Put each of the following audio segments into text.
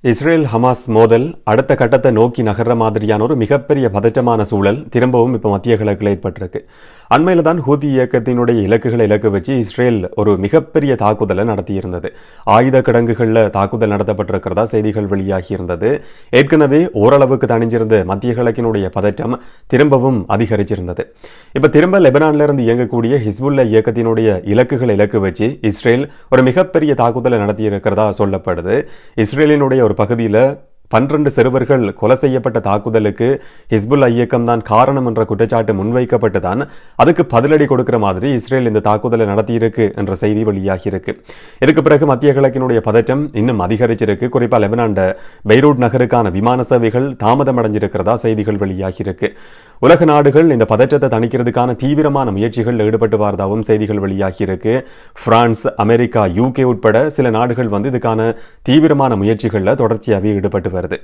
Israel Hamas மோதல் அடுத்த கட்டத்தை நோக்கி நகர்ற மாதிரியான ஒரு மிகப்பெரிய பதற்றமான சூழல் திரும்பவும் இப்போ மத்திய கிழக்கில் ஏற்பட்டிருக்கு. அண்மையில் தான் ஹூதி இயக்கத்தினுடைய இலக்குகளை இலக்கு வச்சு இஸ்ரேல் ஒரு மிகப்பெரிய தாக்குதலை நடத்தியிருந்தது. ஆயுத கிடங்குகளில் தாக்குதல் நடத்தப்பட்டிருக்கிறதா செய்திகள் வெளியாகி இருந்தது. ஏற்கனவே ஓரளவுக்கு தணிஞ்சிருந்த மத்திய கிழக்கினுடைய பதற்றம் திரும்பவும் அதிகரிச்சிருந்தது. இப்போ திரும்ப லெபனான்ல இருந்து இயங்கக்கூடிய ஹிஸ்புல்லா இயக்கத்தினுடைய இலக்குகளை இலக்கு வச்சு இஸ்ரேல் ஒரு மிகப்பெரிய தாக்குதலை நடத்தியிருக்கிறதா சொல்லப்படுது. இஸ்ரேலினுடைய ஒரு பகுதியில் 12 சிறுவர்கள் கொலை செய்யப்பட்ட தாக்குதலுக்கு ஹிஸ்புல்லா இயக்கம் தான் காரணம் என்ற குற்றச்சாட்டு முன்வைக்கப்பட்டு தான் அதுக்கு பதிலடி கொடுக்கிற மாதிரி இஸ்ரேல் இந்த தாக்குதலை நடத்தியிருக்கு என்ற செய்தி வெளியாகி இருக்கு. இதுக்கு பிறகு மத்திய கிழக்கினுடைய பதற்றம் இன்னும் அதிகரிச்சிருக்கு. குறிப்பாக லெபனான் பெய்ரூட் நகருக்கான விமான சேவைகள் தாமதம் அடைஞ்சிருக்கிறதா செய்திகள் வெளியாகி இருக்கு. உலக நாடுகள் இந்த பதற்றத்தை தணிக்கிறதுக்கான தீவிரமான முயற்சிகள் ஈடுபட்டு வரதாகவும் செய்திகள் வெளியாகி இருக்கு. பிரான்ஸ், அமெரிக்கா, UK உட்பட சில நாடுகள் இதுக்கான தீவிரமான முயற்சிகளில் தொடர்ச்சியாகவே ஈடுபட்டு வருது.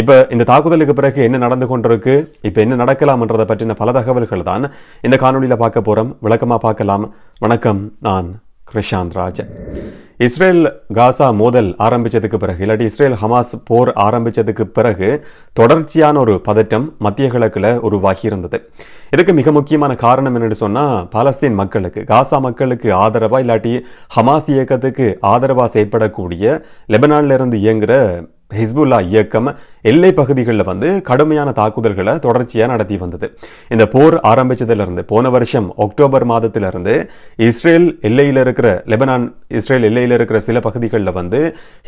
இப்ப இந்த தாக்குதலுக்கு பிறகு என்ன நடந்து கொண்டிருக்கு, இப்ப என்ன நடக்கலாம் என்றதை பற்றின பல தகவல்கள் தான் இந்த காணொலியில பார்க்க போறோம். விளக்கமா பார்க்கலாம். வணக்கம், நான் கிருஷாந்த் ராஜ். இஸ்ரேல் காசா மோதல் ஆரம்பிச்சதுக்கு பிறகு இல்லாட்டி இஸ்ரேல் ஹமாஸ் போர் ஆரம்பிச்சதுக்கு பிறகு தொடர்ச்சியான ஒரு பதட்டம் மத்திய கிழக்குல உருவாகி இருந்தது. இதுக்கு மிக முக்கியமான காரணம் என்னன்னு சொன்னா, பாலஸ்தீன் மக்களுக்கு, காசா மக்களுக்கு ஆதரவா இல்லாட்டி ஹமாஸ் இயக்கத்துக்கு ஆதரவா செயற்படக்கூடிய லெபனான்ல இருந்து இயங்குற ஹிஸ்புல்லா இயக்கம் எல்லை பகுதிகளில் கடுமையான தாக்குதல்களை தொடர்ச்சியாக நடத்தி வந்தது. இந்த போர் ஆரம்பிச்சதிலிருந்து போன வருஷம் அக்டோபர் மாதத்திலிருந்து இஸ்ரேல் எல்லையில் இருக்கிற இஸ்ரேல் எல்லையில் இருக்கிற சில பகுதிகளில்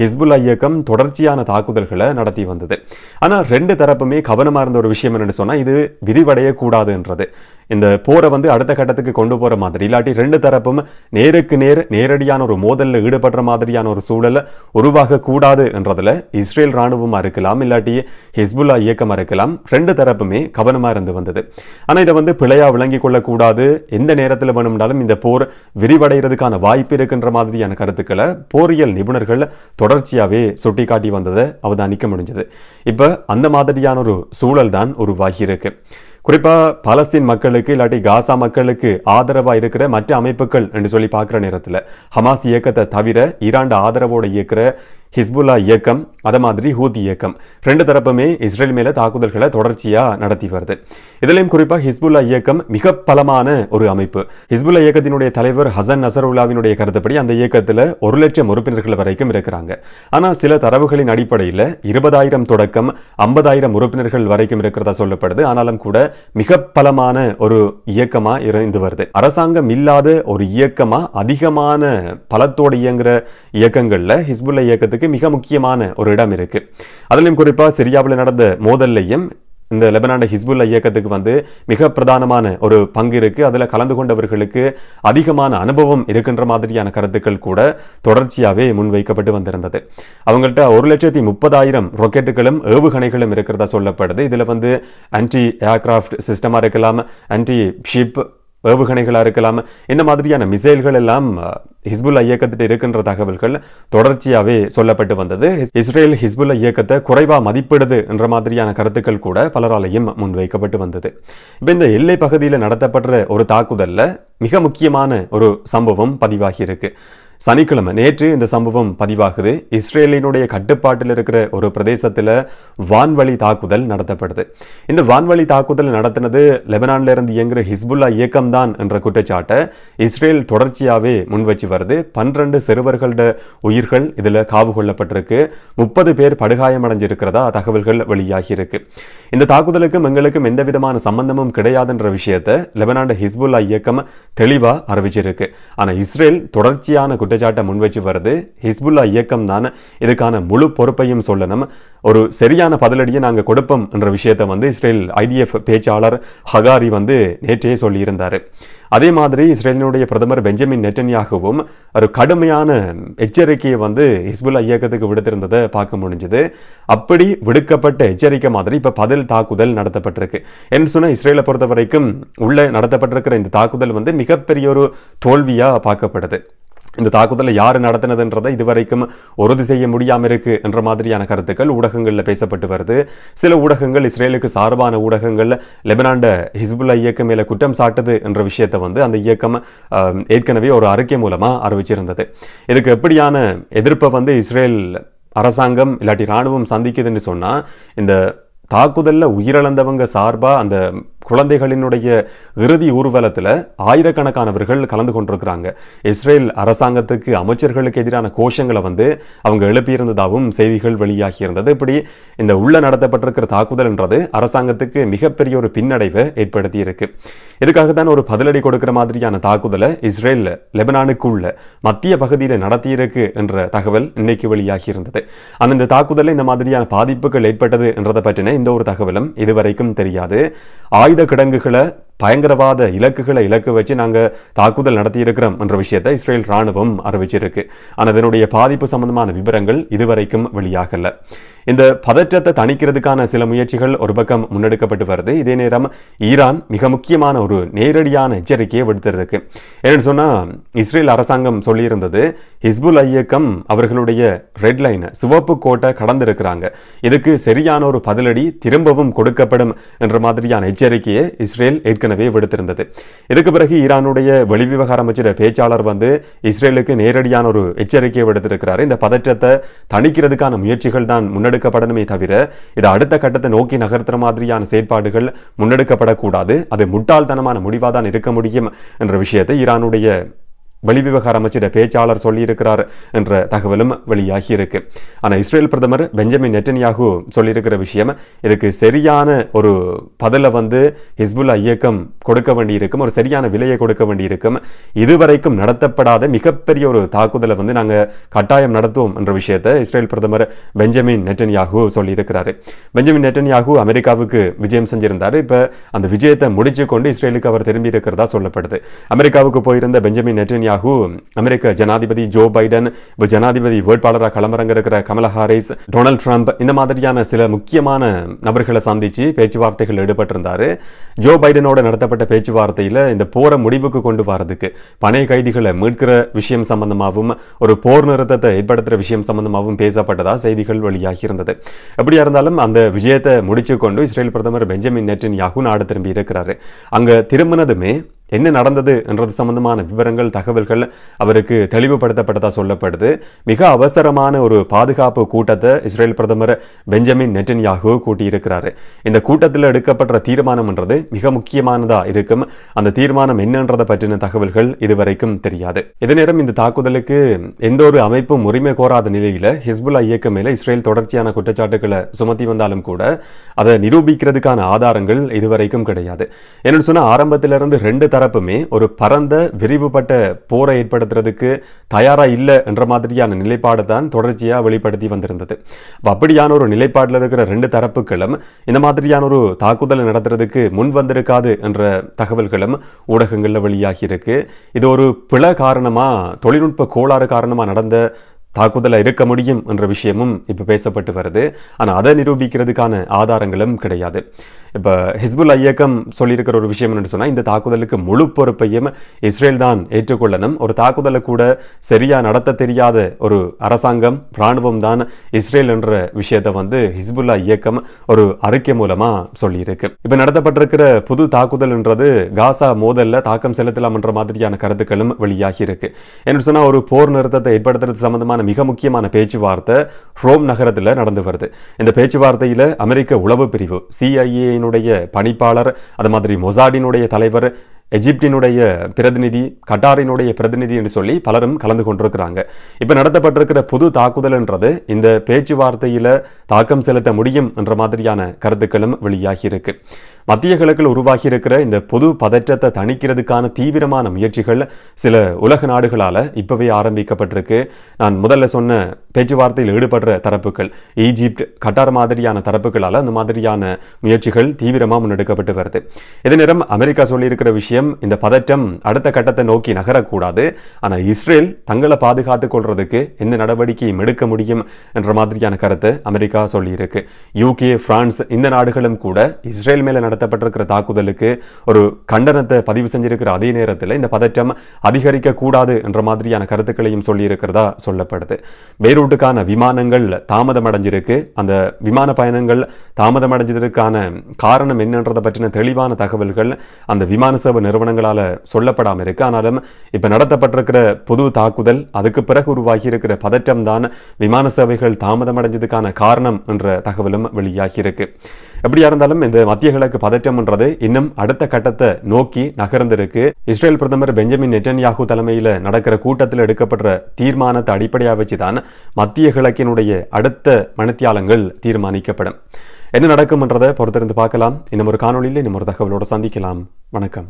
ஹிஸ்புல்லா இயக்கம் தொடர்ச்சியான தாக்குதல்களை நடத்தி வந்தது. ஆனால் ரெண்டு தரப்புமே கவனமாக இருந்த ஒரு விஷயம் என்னன்னு சொன்னால், இது விரிவடையக்கூடாதுன்றது. இந்த போரை அடுத்த கட்டத்துக்கு கொண்டு போற மாதிரி இல்லாட்டி ரெண்டு தரப்பும் நேருக்கு நேரடியான ஒரு மோதலில் ஈடுபடுற மாதிரியான ஒரு சூழல் உருவாக கூடாது என்றதுல இஸ்ரேல் ராணுவமா இருக்கலாம் இல்லாட்டி ஹிஸ்புல்லா இயக்கமா இருக்கலாம், ரெண்டு தரப்புமே கவனமா இருந்து வந்தது. ஆனா இதை பிழையா விளங்கி கொள்ளக்கூடாது. எந்த நேரத்தில் வேணும்னாலும் இந்த போர் விரிவடைகிறதுக்கான வாய்ப்பு இருக்கின்ற மாதிரியான கருத்துக்களை போரியல் நிபுணர்கள் தொடர்ச்சியாவே சுட்டிக்காட்டி வந்ததை அவதானிக்க முடிஞ்சது. இப்ப அந்த மாதிரியான ஒரு சூழல் தான் உருவாகி இருக்கு. குறிப்பா பாலஸ்தீன் மக்களுக்கு இல்லாட்டி காசா மக்களுக்கு ஆதரவா இருக்கிற மற்ற அமைப்புகள் என்று சொல்லி பார்க்கிற நேரத்தில் ஹமாஸ் இயக்கத்தை தவிர ஈரான் ஆதரவோட இயக்கிற ஹிஸ்புல்லா இயக்கம், அதே மாதிரி ஹூதி இயக்கம், ரெண்டு தரப்புமே இஸ்ரேல் மேல தாக்குதல்களை தொடர்ச்சியா நடத்தி வருது. இதுலயும் குறிப்பா ஹிஸ்புல்லா இயக்கம் மிக பலமான ஒரு அமைப்பு. ஹிஸ்புல்லா இயக்கத்தினுடைய தலைவர் ஹசன் நசருல்லாவினுடைய கருத்துப்படி அந்த இயக்கத்துல 1 லட்சம் உறுப்பினர்கள் வரைக்கும் இருக்கிறாங்க. ஆனா சில தரவுகளின் அடிப்படையில் 20,000 தொடக்கம் 50,000 உறுப்பினர்கள் வரைக்கும் இருக்கிறதா சொல்லப்படுது. ஆனாலும் கூட மிக பலமான ஒரு இயக்கமா இருந்து வருது. அரசாங்கம் இல்லாத ஒரு இயக்கமா அதிகமான பலத்தோடு இயங்குற இயக்கங்கள்ல ஹிஸ்புல்லா இயக்கத்துக்கு மிக முக்கியமான ஒரு இடம் இருக்கு. அதிலும் குறிப்பா சிரியாவில் நடந்த மோதல்லையும் இந்த லெபனான் ஹிஸ்புல்லா இயக்கத்துக்கு மிக பிரதானமான ஒரு பங்கு இருக்கு. அதுல கலந்து கொண்டவர்களுக்கு அதிகமான அனுபவம் இருக்கின்ற மாதிரியான கருத்துக்கள் கூட தொடர்ச்சியாவே முன்வைக்கப்பட்டு வந்திருந்தது. அவங்கள்ட்ட 1,30,000 ராக்கெட்டுகளும் ஏவுகணைகளும் இருக்கிறதா சொல்லப்படுது. இதுல ஆன்டி ஏர்கிராஃப்ட் சிஸ்டமா இருக்கலாம், ஆன்டி ஷிப் ஏவுகணைகளா இருக்கலாம், இந்த மாதிரியான மிசைல்கள் எல்லாம் ஹிஸ்புல்லா இயக்கத்திட்ட இருக்கின்ற தகவல்கள் தொடர்ச்சியாவே சொல்லப்பட்டு வந்தது. இஸ்ரேல் ஹிஸ்புல்லா இயக்கத்தை குறைவா மதிப்பிடுது என்ற மாதிரியான கருத்துக்கள் கூட பலராலையும் முன்வைக்கப்பட்டு வந்தது. இப்ப இந்த எல்லை பகுதியில் நடத்தப்படுற ஒரு தாக்குதல்ல மிக முக்கியமான ஒரு சம்பவம் பதிவாகி இருக்கு. சனிக்கிழமை நேற்று இந்த சம்பவம் பதிவாகுது. இஸ்ரேலினுடைய கட்டுப்பாட்டில் இருக்கிற ஒரு பிரதேசத்தில் வான்வழி தாக்குதல் நடத்தப்படுது. இந்த வான்வழி தாக்குதல் நடத்தினது லெபனான்ல இருந்து இயங்குற ஹிஸ்புல்லா இயக்கம் தான் என்ற குற்றச்சாட்டை இஸ்ரேல் தொடர்ச்சியாவே முன்வச்சு வருது. 12 சிறுவர்களோட உயிர்கள் இதுல காவு கொள்ளப்பட்டிருக்கு. 30 பேர் படுகாயமடைஞ்சிருக்கிறதா தகவல்கள் வெளியாகி இருக்கு. இந்த தாக்குதலுக்கும் எங்களுக்கும் எந்த விதமான சம்பந்தமும் கிடையாதுன்ற விஷயத்தை லெபனான் ஹிஸ்புல்லா இயக்கம் தெளிவா அறிவிச்சிருக்கு. ஆனா இஸ்ரேல் தொடர்ச்சியான குற்றச்சாட்டை முன்வச்சு வருது. ஹிஸ்புல்லா இயக்கம் தான் இதுக்கான முழு பொறுப்பையும் சொல்லணும், ஒரு சரியான பதிலடியை நாங்க கொடுப்போம் என்ற விஷயத்தை இஸ்ரேல் IDF பேச்சாளர் ஹகாரி நேற்றே சொல்லி இருந்தாரு. அதே மாதிரி இஸ்ரேலினுடைய பிரதமர் பெஞ்சமின் நெட்டன்யாகுவும் ஒரு கடுமையான எச்சரிக்கையை ஹிஸ்புல்லா இயக்கத்துக்கு விடுத்திருந்ததை பார்க்க முடிஞ்சது. அப்படி விடுக்கப்பட்ட எச்சரிக்கை மாதிரி இப்ப பதில் தாக்குதல் நடத்தப்பட்டிருக்கு. என்று சொன்னா இஸ்ரேலை பொறுத்த வரைக்கும் உள்ள நடத்தப்பட்டிருக்கிற இந்த தாக்குதல் மிகப்பெரிய ஒரு தோல்வியா பார்க்கப்படுது. இந்த தாக்குதலை யாரு நடத்தினதுன்றதை இதுவரைக்கும் உறுதி செய்ய முடியாம இருக்கு என்ற மாதிரியான கருத்துக்கள் ஊடகங்கள்ல பேசப்பட்டு வருது. சில ஊடகங்கள், இஸ்ரேலுக்கு சார்பான ஊடகங்கள் லெபனான் ஹிஸ்புல்லா இயக்கம் மேல குற்றம் சாட்டுது என்ற விஷயத்தை அந்த இயக்கம் ஏற்கனவே ஒரு அறிக்கை மூலமா அறிவிச்சிருந்தது. இதுக்கு எப்படியான எதிர்ப்பை இஸ்ரேல் அரசாங்கம் இல்லாட்டி இராணுவம் சந்திக்குதுன்னு சொன்னா இந்த தாக்குதல்ல உயிரிழந்தவங்க சார்பா அந்த குழந்தைகளினுடைய இறுதி ஊர்வலத்தில் ஆயிரக்கணக்கானவர்கள் கலந்து கொண்டிருக்கிறாங்க. இஸ்ரேல் அரசாங்கத்துக்கு அமைச்சர்களுக்கு எதிரான கோஷங்களை அவங்க எழுப்பியிருந்ததாகவும் செய்திகள் வெளியாகி இருந்தது. இப்படி இந்த உள்ள நடத்தப்பட்டிருக்கிற தாக்குதல் என்றது அரசாங்கத்துக்கு மிகப்பெரிய ஒரு பின்னடைவை ஏற்படுத்தி இருக்கு. இதுக்காக தான் ஒரு பதிலடி கொடுக்கிற மாதிரியான தாக்குதலை இஸ்ரேல் லெபனானுக்குள்ள மத்திய பகுதியில் நடத்தியிருக்கு என்ற தகவல் இன்னைக்கு வெளியாகி இருந்தது. அந்த தாக்குதலில் இந்த மாதிரியான பாதிப்புகள் ஏற்பட்டது என்றதை பற்றின இந்த ஒரு தகவலும் இதுவரைக்கும் தெரியாது. ஆயுத கிடங்குகளை பயங்கரவாத இலக்குகளை இலக்கு வச்சு நாங்க தாக்குதல் நடத்தி இருக்கிறோம் என்ற விஷயத்தை இஸ்ரேல் ராணுவம் அறிவிச்சிருக்கு. ஆனால் அதனுடைய பாதிப்பு சம்பந்தமான விவரங்கள் இதுவரைக்கும் வெளியாகல. இந்த பதற்றத்தை தணிக்கிறதுக்கான சில முயற்சிகள் ஒரு பக்கம் முன்னெடுக்கப்பட்டு வருது. இதே நேரம் ஈரான் மிக முக்கியமான ஒரு நேரடியான எச்சரிக்கையை விடுத்திருக்கு. ஏன்னு சொன்னா இஸ்ரேல் அரசாங்கம் சொல்லியிருந்தது ஹிஸ்புல் இயக்கம் அவர்களுடைய ரெட் லைன் சிவப்பு கோட்டை கடந்திருக்கிறாங்க, இதுக்கு சரியான ஒரு பதிலடி திரும்பவும் கொடுக்கப்படும் என்ற மாதிரியான எச்சரிக்கையை இஸ்ரேல் ஏற்கனவே விடுத்திருந்தது. இதுக்கு பிறகு ஈரானுடைய வெளிவிவகார அமைச்சர் பேச்சாளர் இஸ்ரேலுக்கு நேரடியான ஒரு எச்சரிக்கையை விடுத்திருக்கிறார். இந்த பதற்றத்தை தணிக்கிறதுக்கான முயற்சிகள் தான் முன்னெடுக்கப்படணுமே தவிர இது அடுத்த கட்டத்தை நோக்கி நகர்த்துற மாதிரியான செயற்பாடுகள் முன்னெடுக்கப்படக்கூடாது. அது முட்டாள்தனமான முடிவாக தான் இருக்க முடியும் என்ற விஷயத்தை ஈரானுடைய வெளிவிவகார அமைச்சர் பேச்சாளர் சொல்லியிருக்கிறார் என்ற தகவலும் வெளியாகி இருக்கு. ஆனால் இஸ்ரேல் பிரதமர் பெஞ்சமின் நெட்டன்யாகு சொல்லியிருக்கிற விஷயம் இதுக்கு சரியான ஒரு பதிலை ஹிஸ்புல்லா இயக்கம் கொடுக்க வேண்டியிருக்கும், ஒரு சரியான விலையை கொடுக்க வேண்டியிருக்கும். இதுவரைக்கும் நடத்தப்படாத மிகப்பெரிய ஒரு தாக்குதலை நாங்கள் கட்டாயம் நடத்துவோம் என்ற விஷயத்தை இஸ்ரேல் பிரதமர் பெஞ்சமின் நெட்டன்யாகு சொல்லியிருக்கிறாரு. பெஞ்சமின் நெட்டன்யாகு அமெரிக்காவுக்கு விஜயம் செஞ்சிருந்தார். இப்போ அந்த விஜயத்தை முடிச்சு கொண்டு இஸ்ரேலுக்கு அவர் திரும்பி இருக்கிறதா சொல்லப்படுது. அமெரிக்காவுக்கு போயிருந்த பெஞ்சமின் நெட்டன்யாகு அமெரிக்க ஜனாதிபதி ஜோ பைடன், ஜனாதிபதி வேட்பாளராக களமிறங்க இருக்கிற கமலா ஹாரிஸ், டொனால்ட் ட்ரம்ப் இந்த மாதிரியான சில முக்கியமான நபர்களை சந்திச்சு பேச்சுவார்த்தைகள் ஈடுபட்டிருந்தாரு. ஜோ பைடனோட நடத்தப்பட்ட பேச்சுவார்த்தையில் இந்த போரை முடிவுக்கு கொண்டு வரதுக்கு பணைய கைதிகளை மீட்கிற விஷயம் சம்பந்தமாகவும் ஒரு போர் நிறுத்தத்தை ஏற்படுத்துகிற விஷயம் சம்பந்தமாகவும் பேசப்பட்டதா செய்திகள் வெளியாகி இருந்தது. எப்படியா இருந்தாலும் அந்த விஜயத்தை முடிச்சு கொண்டு இஸ்ரேல் பிரதமர் பெஞ்சமின் நெட்டன்யாகு நாடு திரும்பி இருக்கிறாரு. அங்க திரும்பினதுமே என்ன நடந்தது என்றது சம்பந்தமான விவரங்கள் தகவல்கள் அவருக்கு தெளிவுபடுத்தப்பட்டதா சொல்லப்படுது. மிக அவசரமான ஒரு பாதுகாப்பு கூட்டத்தை இஸ்ரேல் பிரதமர் பெஞ்சமின் நெட்டன்யாகு கூட்டியிருக்கிறாரு. இந்த கூட்டத்தில் எடுக்கப்பட்ட தீர்மானம் என்றது மிக முக்கியமானதா இருக்கும். அந்த தீர்மானம் என்னன்றதை பற்றின தகவல்கள் இதுவரைக்கும் தெரியாது. இதே நேரம் இந்த தாக்குதலுக்கு எந்த ஒரு அமைப்பும் உரிமை கோராத நிலையில ஹிஸ்புல்லா இயக்கம் மேல இஸ்ரேல் தொடர்ச்சியான குற்றச்சாட்டுகளை சுமத்தி வந்தாலும் கூட அதை நிரூபிக்கிறதுக்கான ஆதாரங்கள் இதுவரைக்கும் கிடையாது. என்னன்னு சொன்னா ஆரம்பத்திலிருந்து ரெண்டு தரப்புமே ஒரு பரந்த விரிவுபட்ட போரை ஏற்படுத்துறதுக்கு தயாரா இல்லை என்ற மாதிரியான நிலைப்பாடு தான் தொடர்ச்சியா வெளிப்படுத்தி வந்திருந்தது. அப்படியான ஒரு நிலைப்பாட்டில் இருக்கிற ரெண்டு தரப்புகளும் இந்த மாதிரியான ஒரு தாக்குதலை நடத்துறதுக்கு முன் வந்திருக்காது என்ற தகவல்களும் ஊடகங்கள்ல வெளியாகி இருக்கு. இது ஒரு பிழ காரணமா, தொழில்நுட்ப கோளாறு காரணமா நடந்த தாக்குதல இருக்க முடியும் என்ற விஷயமும் இப்ப பேசப்பட்டு வருது. ஆனா அதை நிரூபிக்கிறதுக்கான ஆதாரங்களும் கிடையாது. இப்ப ஹிஸ்புல்லா இயக்கம் சொல்லியிருக்கிற ஒரு விஷயம் என்று சொன்னா இந்த தாக்குதலுக்கு முழு பொறுப்பையும் இஸ்ரேல் தான் ஏற்றுக்கொள்ளணும். ஒரு தாக்குதலை கூட சரியா நடத்த தெரியாத ஒரு அரசாங்கம், ராணுவம் தான் இஸ்ரேல் என்ற விஷயத்தை ஹிஸ்புல்லா இயக்கம் ஒரு அறிக்கை மூலமா சொல்லியிருக்கு. இப்ப நடத்தப்பட்டிருக்கிற புது தாக்குதல் என்றது காசா மோதல்ல தாக்கம் செலுத்தலாம் என்ற மாதிரியான கருத்துக்களும் வெளியாகி இருக்கு. என்று சொன்னா ஒரு போர் நிறுத்தத்தை ஏற்படுத்துறது சம்பந்தமான மிக முக்கியமான பேச்சுவார்த்தை ரோம் நகரத்தில் நடந்து வருது. இந்த பேச்சுவார்த்தையில அமெரிக்க உளவு பிரிவு CIA பணிப்பாளர், அது மாதிரி மொசாடினுடைய தலைவர், எஜிப்டினுடைய பிரதிநிதி, கட்டாரினுடைய பிரதிநிதி என்று சொல்லி பலரும் கலந்து கொண்டிருக்கிறாங்க. இப்ப நடத்தப்பட்டிருக்கிற புது தாக்குதல் என்றது இந்த பேச்சுவார்த்தையில தாக்கம் செலுத்த முடியும் என்ற மாதிரியான கருத்துக்களும் வெளியாகி இருக்கு. மத்திய கிழக்கில் உருவாகி இருக்கிற இந்த பொது பதற்றத்தை தணிக்கிறதுக்கான தீவிரமான முயற்சிகள் சில உலக நாடுகளால இப்பவே ஆரம்பிக்கப்பட்டிருக்கு. நான் முதல்ல சொன்ன பேச்சுவார்த்தையில் ஈடுபடுற தரப்புகள், ஈஜிப்ட், கட்டார் மாதிரியான தரப்புகளால அந்த மாதிரியான முயற்சிகள் தீவிரமாக முன்னெடுக்கப்பட்டு வருது. இதே நேரம் அமெரிக்கா சொல்லியிருக்கிற விஷயம், இந்த பதற்றம் அடுத்த கட்டத்தை நோக்கி நகரக்கூடாது, ஆனால் இஸ்ரேல் தங்களை பாதுகாத்துக் கொள்றதுக்கு எந்த நடவடிக்கையும் எடுக்க முடியும் என்ற மாதிரியான கருத்தை அமெரிக்கா சொல்லியிருக்கு. UK, பிரான்ஸ் இந்த நாடுகளும் கூட இஸ்ரேல் மேல நடத்தப்பட்டிருக்கிற தாக்குதலுக்கு ஒரு கண்டனத்தை பதிவு செஞ்சிருக்கிற அதே நேரத்தில் இந்த பதற்றம் அதிகரிக்க கூடாது என்ற மாதிரியான கருத்துக்களையும் சொல்லி இருக்கிறதா சொல்லப்படுது. பெய்ரூட்டுக்கான விமானங்கள் தாமதம் அடைஞ்சிருக்கு. அந்த விமான பயணங்கள் தாமதம் அடைஞ்சதற்கான காரணம் என்னன்றதை பற்றின தெளிவான தகவல்கள் அந்த விமான சேவை நிறுவனங்களால் சொல்லப்படாமல் இருக்கு. ஆனாலும் இப்ப நடத்தப்பட்டிருக்கிற புது தாக்குதல், அதுக்கு பிறகு உருவாகி இருக்கிற பதற்றம் தான் விமான சேவைகள் தாமதம் அடைஞ்சதுக்கான காரணம் என்ற தகவலும் வெளியாகி இருக்கு. எப்படியா இருந்தாலும் இந்த மத்திய கிழக்கு பதற்றம்ன்றது இன்னும் அடுத்த கட்டத்தை நோக்கி நகர்ந்திருக்கு. இஸ்ரேல் பிரதமர் பெஞ்சமின் நெட்டன்யாகு தலைமையில் நடக்கிற கூட்டத்தில் எடுக்கப்படுற தீர்மானத்தை அடிப்படையாக வச்சுதான் மத்திய கிழக்கினுடைய அடுத்த மணித்தியாலங்கள் தீர்மானிக்கப்படும். என்ன நடக்கும் என்றதை பொறுத்திருந்து பார்க்கலாம். இன்னும் ஒரு காணொலியில் இன்னும் ஒரு தகவலோடு சந்திக்கலாம். வணக்கம்.